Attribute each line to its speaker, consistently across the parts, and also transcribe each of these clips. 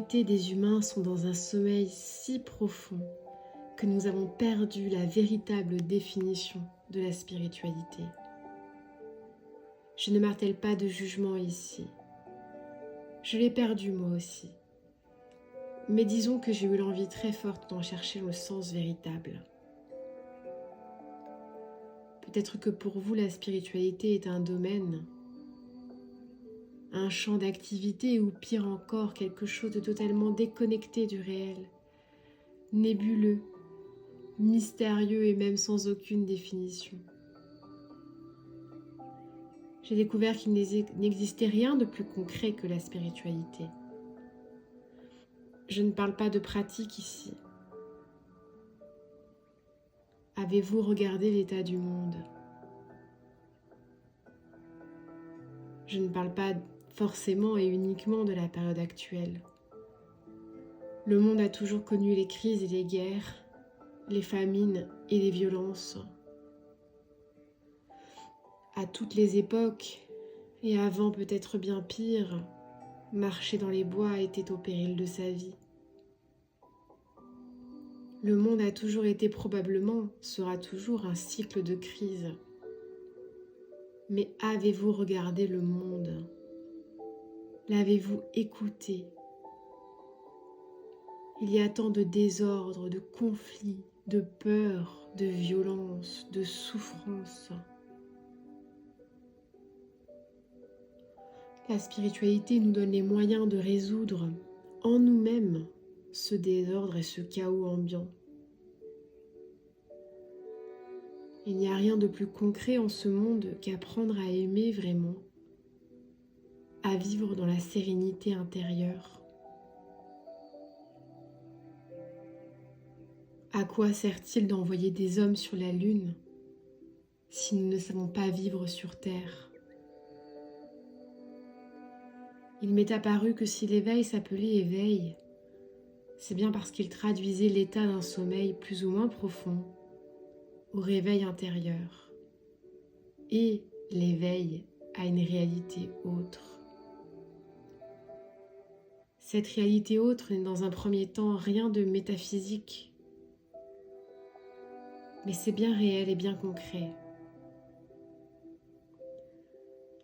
Speaker 1: majorité des humains sont dans un sommeil si profond que nous avons perdu la véritable définition de la spiritualité. Je ne martèle pas de jugement ici. Je l'ai perdu moi aussi. Mais disons que j'ai eu l'envie très forte d'en chercher le sens véritable. Peut-être que pour vous, la spiritualité est un domaine, un champ d'activité ou pire encore, quelque chose de totalement déconnecté du réel, nébuleux, mystérieux et même sans aucune définition. J'ai découvert qu'il n'existait rien de plus concret que la spiritualité. Je ne parle pas de pratique ici. Avez-vous regardé l'état du monde? Je ne parle pas forcément et uniquement de la période actuelle. Le monde a toujours connu les crises et les guerres, les famines et les violences. À toutes les époques, et avant peut-être bien pire, marcher dans les bois était au péril de sa vie. Le monde a toujours été probablement, sera toujours un cycle de crise. Mais avez-vous regardé le monde? L'avez-vous écouté? Il y a tant de désordre, de conflits, de peur, de violence, de souffrance. La spiritualité nous donne les moyens de résoudre en nous-mêmes ce désordre et ce chaos ambiant. Il n'y a rien de plus concret en ce monde qu'apprendre à aimer vraiment, à vivre dans la sérénité intérieure. À quoi sert-il d'envoyer des hommes sur la Lune si nous ne savons pas vivre sur Terre? Il m'est apparu que si l'éveil s'appelait éveil, c'est bien parce qu'il traduisait l'état d'un sommeil plus ou moins profond au réveil intérieur. Et l'éveil a une réalité autre. Cette réalité autre n'est dans un premier temps rien de métaphysique, mais c'est bien réel et bien concret.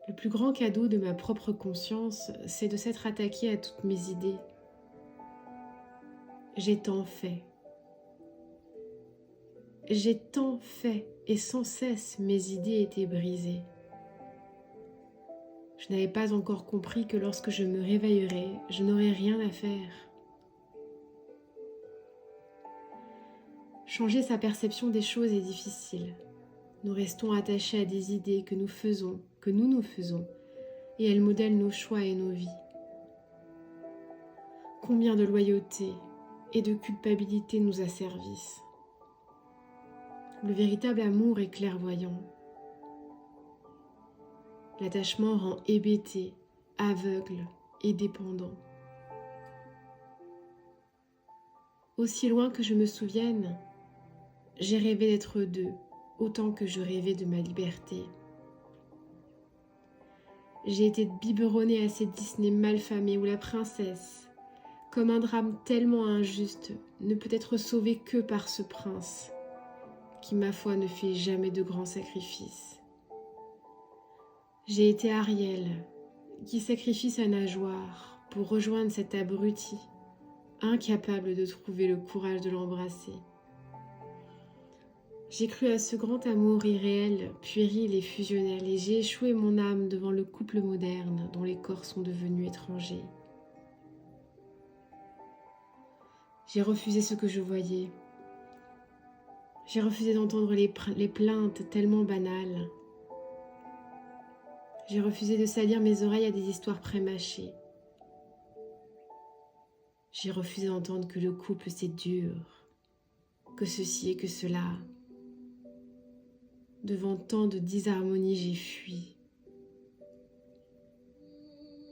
Speaker 1: Le plus grand cadeau de ma propre conscience, c'est de s'être attaqué à toutes mes idées. J'ai tant fait. J'ai tant fait et sans cesse mes idées étaient brisées. Je n'avais pas encore compris que lorsque je me réveillerais, je n'aurais rien à faire. Changer sa perception des choses est difficile. Nous restons attachés à des idées que nous nous faisons, et elles modèlent nos choix et nos vies. Combien de loyauté et de culpabilité nous asservissent. Le véritable amour est clairvoyant. L'attachement rend hébété, aveugle et dépendant. Aussi loin que je me souvienne, j'ai rêvé d'être deux, autant que je rêvais de ma liberté. J'ai été biberonnée à ces Disney malfamés où la princesse, comme un drame tellement injuste, ne peut être sauvée que par ce prince, qui ma foi ne fait jamais de grands sacrifices. J'ai été Ariel, qui sacrifie sa nageoire pour rejoindre cet abruti, incapable de trouver le courage de l'embrasser. J'ai cru à ce grand amour irréel, puéril et fusionnel, et j'ai échoué mon âme devant le couple moderne dont les corps sont devenus étrangers. J'ai refusé ce que je voyais. J'ai refusé d'entendre les plaintes tellement banales. J'ai refusé de salir mes oreilles à des histoires prémâchées. J'ai refusé d'entendre que le couple c'est dur, que ceci et que cela. Devant tant de disharmonie, j'ai fui.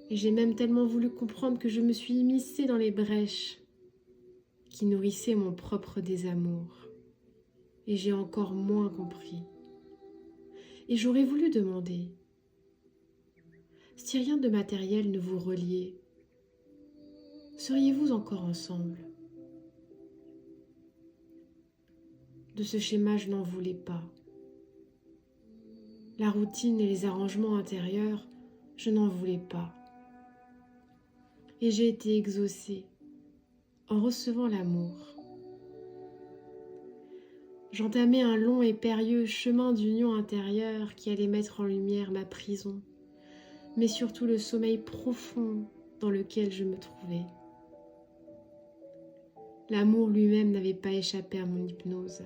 Speaker 1: Et j'ai même tellement voulu comprendre que je me suis immiscée dans les brèches qui nourrissaient mon propre désamour. Et j'ai encore moins compris. Et j'aurais voulu demander, si rien de matériel ne vous reliait, Seriez-vous encore ensemble? De ce schéma, je n'en voulais pas. La routine et les arrangements intérieurs, je n'en voulais pas. Et j'ai été exaucée en recevant l'amour. J'entamais un long et périlleux chemin d'union intérieure qui allait mettre en lumière ma prison, mais surtout le sommeil profond dans lequel je me trouvais. L'amour lui-même n'avait pas échappé à mon hypnose.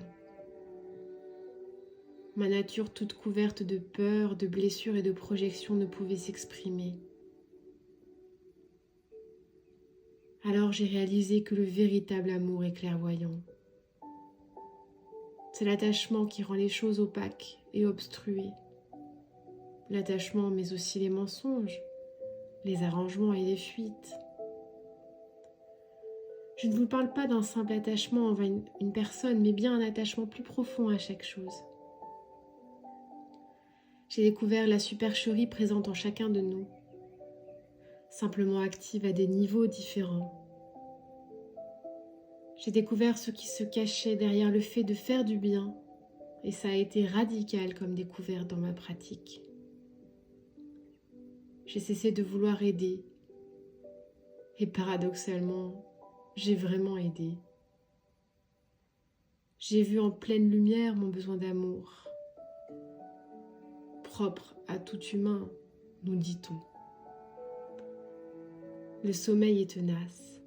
Speaker 1: Ma nature toute couverte de peur, de blessures et de projections ne pouvait s'exprimer. Alors j'ai réalisé que le véritable amour est clairvoyant. C'est l'attachement qui rend les choses opaques et obstruées. L'attachement, mais aussi les mensonges, les arrangements et les fuites. Je ne vous parle pas d'un simple attachement envers une personne, mais bien un attachement plus profond à chaque chose. J'ai découvert la supercherie présente en chacun de nous, simplement active à des niveaux différents. J'ai découvert ce qui se cachait derrière le fait de faire du bien, et ça a été radical comme découverte dans ma pratique. J'ai cessé de vouloir aider, et paradoxalement, j'ai vraiment aidé. J'ai vu en pleine lumière mon besoin d'amour, propre à tout humain, nous dit-on. Le sommeil est tenace.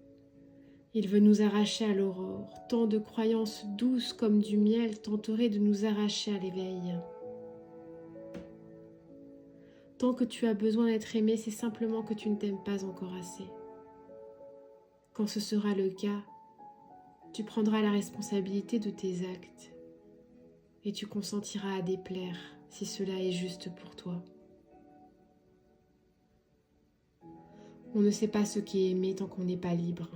Speaker 1: Il veut nous arracher à l'aurore. Tant de croyances douces comme du miel tenteraient de nous arracher à l'éveil. Tant que tu as besoin d'être aimé, c'est simplement que tu ne t'aimes pas encore assez. Quand ce sera le cas, tu prendras la responsabilité de tes actes et tu consentiras à déplaire si cela est juste pour toi. On ne sait pas ce qu'est aimer tant qu'on n'est pas libre.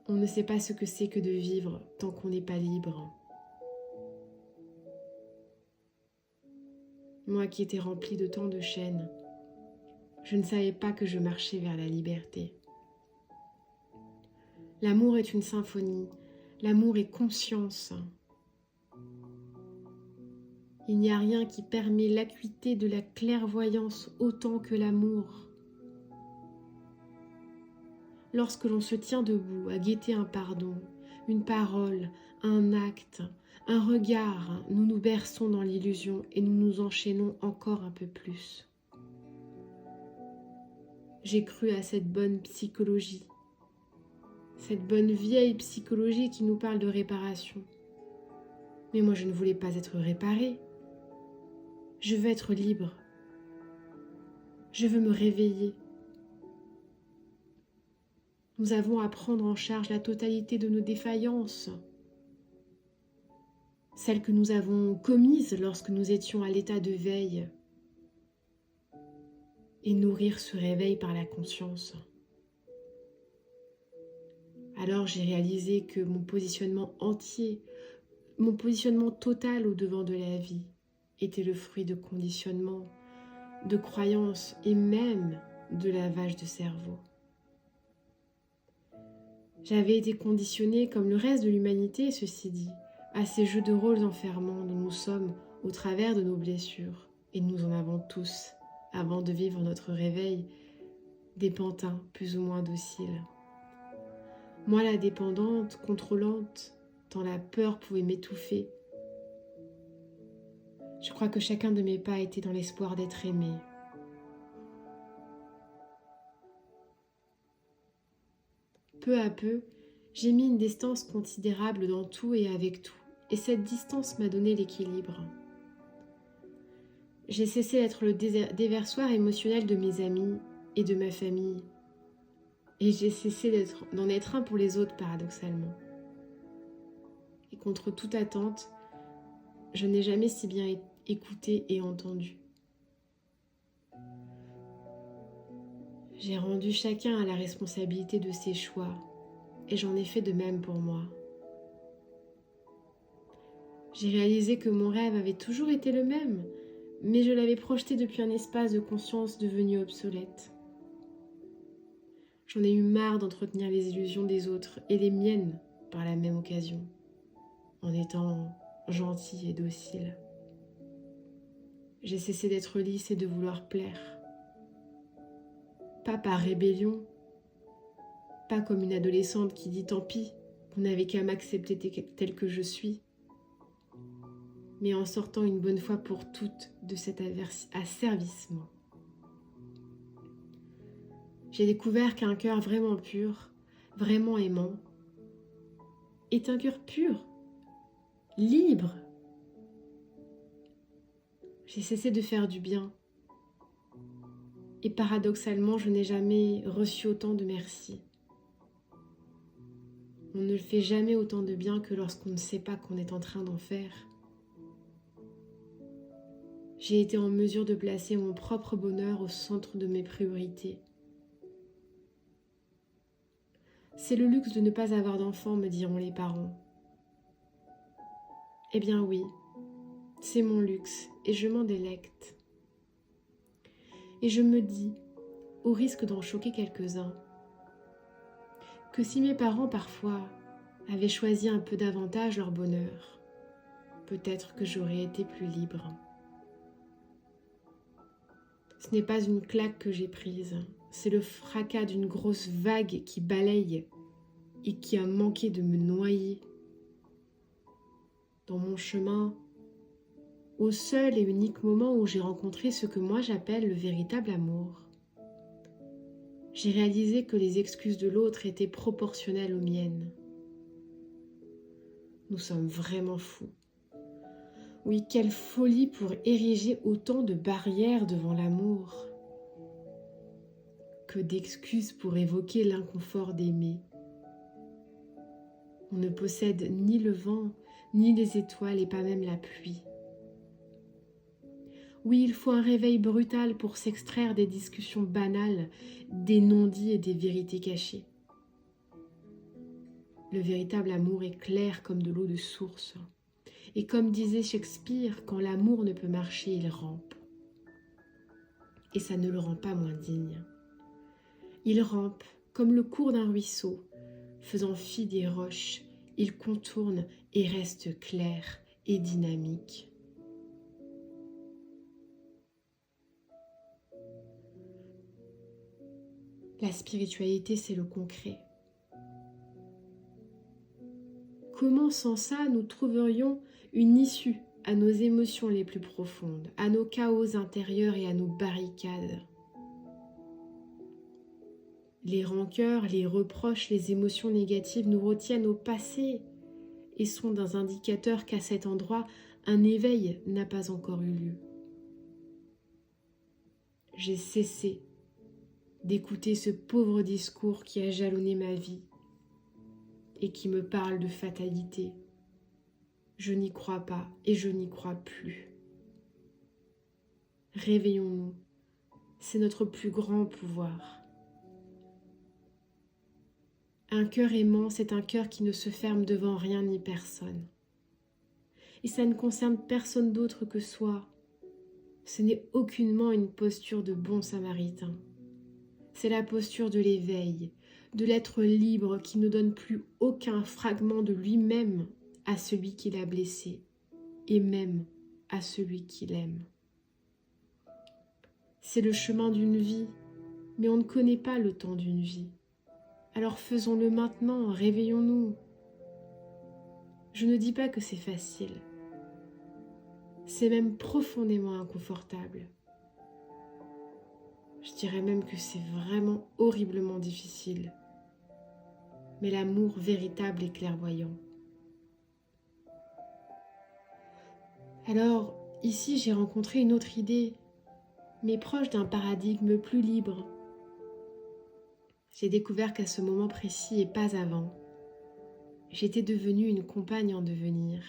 Speaker 1: On ne sait pas ce que c'est que de vivre tant qu'on n'est pas libre. Moi qui étais remplie de tant de chaînes, je ne savais pas que je marchais vers la liberté. L'amour est une symphonie, l'amour est conscience. Il n'y a rien qui permet l'acuité de la clairvoyance autant que l'amour. Lorsque l'on se tient debout à guetter un pardon, une parole, un acte, un regard, nous nous berçons dans l'illusion et nous nous enchaînons encore un peu plus. J'ai cru à cette bonne psychologie, cette bonne vieille psychologie qui nous parle de réparation. Mais moi je ne voulais pas être réparée. Je veux être libre. Je veux me réveiller. Nous avons à prendre en charge la totalité de nos défaillances, celles que nous avons commises lorsque nous étions à l'état de veille, et nourrir ce réveil par la conscience. Alors j'ai réalisé que mon positionnement entier, mon positionnement total au devant de la vie, était le fruit de conditionnements, de croyances et même de lavage de cerveau. J'avais été conditionnée, comme le reste de l'humanité, ceci dit, à ces jeux de rôles enfermants dont nous sommes au travers de nos blessures, et nous en avons tous, avant de vivre notre réveil, des pantins plus ou moins dociles. Moi, la dépendante, contrôlante, tant la peur pouvait m'étouffer. Je crois que chacun de mes pas était dans l'espoir d'être aimé. Peu à peu, j'ai mis une distance considérable dans tout et avec tout, et cette distance m'a donné l'équilibre. J'ai cessé d'être le déversoir émotionnel de mes amis et de ma famille, et j'ai cessé d'en être un pour les autres paradoxalement. Et contre toute attente, je n'ai jamais si bien écouté et entendu. J'ai rendu chacun à la responsabilité de ses choix, et j'en ai fait de même pour moi. J'ai réalisé que mon rêve avait toujours été le même, mais je l'avais projeté depuis un espace de conscience devenu obsolète. J'en ai eu marre d'entretenir les illusions des autres et les miennes par la même occasion, en étant gentille et docile. J'ai cessé d'être lisse et de vouloir plaire. Pas par rébellion, pas comme une adolescente qui dit tant pis, vous n'avez qu'à m'accepter telle que je suis, mais en sortant une bonne fois pour toutes de cet asservissement. J'ai découvert qu'un cœur vraiment pur, vraiment aimant, est un cœur pur, libre. J'ai cessé de faire du bien. Et paradoxalement, je n'ai jamais reçu autant de merci. On ne fait jamais autant de bien que lorsqu'on ne sait pas qu'on est en train d'en faire. J'ai été en mesure de placer mon propre bonheur au centre de mes priorités. C'est le luxe de ne pas avoir d'enfants, me diront les parents. Eh bien oui, c'est mon luxe et je m'en délecte. Et je me dis, au risque d'en choquer quelques-uns, que si mes parents parfois avaient choisi un peu davantage leur bonheur, peut-être que j'aurais été plus libre. Ce n'est pas une claque que j'ai prise, c'est le fracas d'une grosse vague qui balaye et qui a manqué de me noyer. Dans mon chemin, au seul et unique moment où j'ai rencontré ce que moi j'appelle le véritable amour, j'ai réalisé que les excuses de l'autre étaient proportionnelles aux miennes. Nous sommes vraiment fous. Oui, quelle folie pour ériger autant de barrières devant l'amour. Que d'excuses pour évoquer l'inconfort d'aimer. On ne possède ni le vent, ni les étoiles et pas même la pluie. Oui, il faut un réveil brutal pour s'extraire des discussions banales, des non-dits et des vérités cachées. Le véritable amour est clair comme de l'eau de source. Et comme disait Shakespeare, quand l'amour ne peut marcher, il rampe. Et ça ne le rend pas moins digne. Il rampe comme le cours d'un ruisseau, faisant fi des roches, il contourne et reste clair et dynamique. La spiritualité, c'est le concret. Comment sans ça nous trouverions une issue à nos émotions les plus profondes, à nos chaos intérieurs et à nos barricades? Les rancœurs, les reproches, les émotions négatives nous retiennent au passé et sont des indicateurs qu'à cet endroit, un éveil n'a pas encore eu lieu. J'ai cessé d'écouter ce pauvre discours qui a jalonné ma vie et qui me parle de fatalité. Je n'y crois pas et je n'y crois plus. Réveillons-nous, c'est notre plus grand pouvoir. Un cœur aimant, c'est un cœur qui ne se ferme devant rien ni personne. Et ça ne concerne personne d'autre que soi. Ce n'est aucunement une posture de bon samaritain. C'est la posture de l'éveil, de l'être libre qui ne donne plus aucun fragment de lui-même à celui qui l'a blessé, et même à celui qu'il aime. C'est le chemin d'une vie, mais on ne connaît pas le temps d'une vie. Alors faisons-le maintenant, réveillons-nous. Je ne dis pas que c'est facile. C'est même profondément inconfortable. Je dirais même que c'est vraiment horriblement difficile. Mais l'amour véritable est clairvoyant. Alors, ici, j'ai rencontré une autre idée, mais proche d'un paradigme plus libre. J'ai découvert qu'à ce moment précis et pas avant, j'étais devenue une compagne en devenir.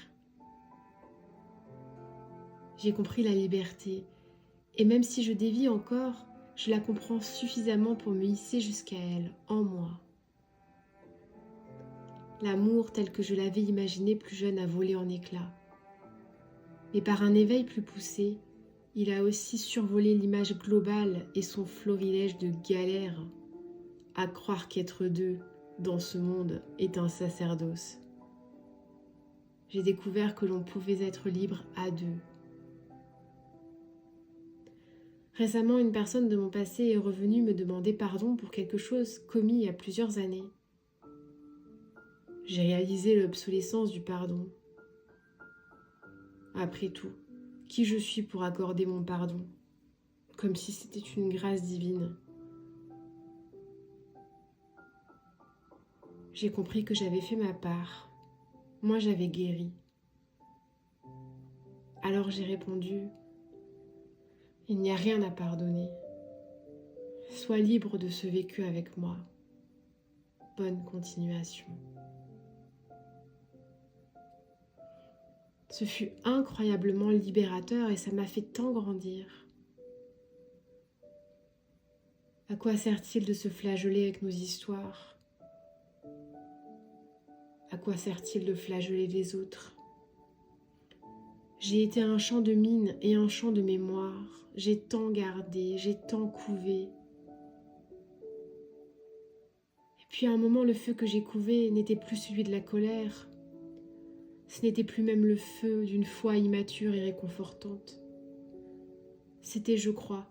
Speaker 1: J'ai compris la liberté, et même si je dévie encore, je la comprends suffisamment pour me hisser jusqu'à elle, en moi. L'amour tel que je l'avais imaginé plus jeune a volé en éclats. Mais par un éveil plus poussé, il a aussi survolé l'image globale et son florilège de galères à croire qu'être deux dans ce monde est un sacerdoce. J'ai découvert que l'on pouvait être libre à deux. Récemment, une personne de mon passé est revenue me demander pardon pour quelque chose commis il y a plusieurs années. J'ai réalisé l'obsolescence du pardon. Après tout, qui je suis pour accorder mon pardon, comme si c'était une grâce divine. J'ai compris que j'avais fait ma part. Moi, j'avais guéri. Alors j'ai répondu, il n'y a rien à pardonner. Sois libre de ce vécu avec moi. Bonne continuation. Ce fut incroyablement libérateur et ça m'a fait tant grandir. À quoi sert-il de se flageller avec nos histoires ? À quoi sert-il de flageller les autres ? J'ai été un champ de mine et un champ de mémoire. J'ai tant gardé, j'ai tant couvé. Et puis à un moment, le feu que j'ai couvé n'était plus celui de la colère. Ce n'était plus même le feu d'une foi immature et réconfortante. C'était, je crois,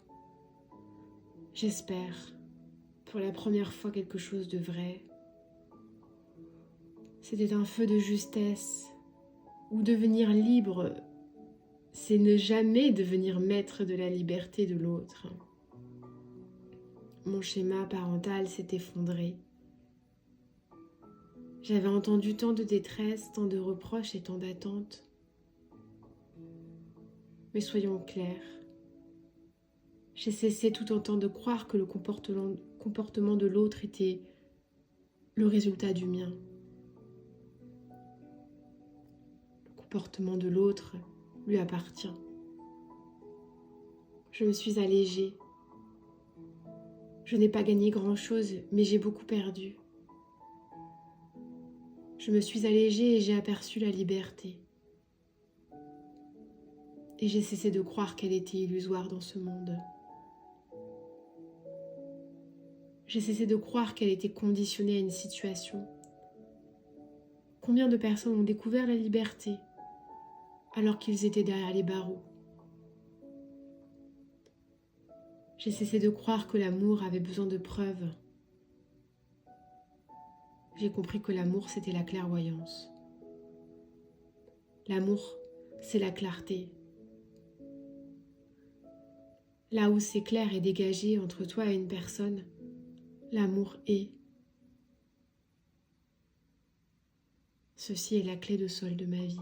Speaker 1: j'espère, pour la première fois quelque chose de vrai. C'était un feu de justesse, où devenir libre, c'est ne jamais devenir maître de la liberté de l'autre. Mon schéma parental s'est effondré. J'avais entendu tant de détresse, tant de reproches et tant d'attentes. Mais soyons clairs, j'ai cessé tout autant de croire que le comportement de l'autre était le résultat du mien. Le comportement de l'autre lui appartient. Je me suis allégée. Je n'ai pas gagné grand-chose, mais j'ai beaucoup perdu. Je me suis allégée et j'ai aperçu la liberté. Et j'ai cessé de croire qu'elle était illusoire dans ce monde. J'ai cessé de croire qu'elle était conditionnée à une situation. Combien de personnes ont découvert la liberté alors qu'ils étaient derrière les barreaux ? J'ai cessé de croire que l'amour avait besoin de preuves. J'ai compris que l'amour, c'était la clairvoyance. L'amour, c'est la clarté. Là où c'est clair et dégagé entre toi et une personne, l'amour est. Ceci est la clé de sol de ma vie.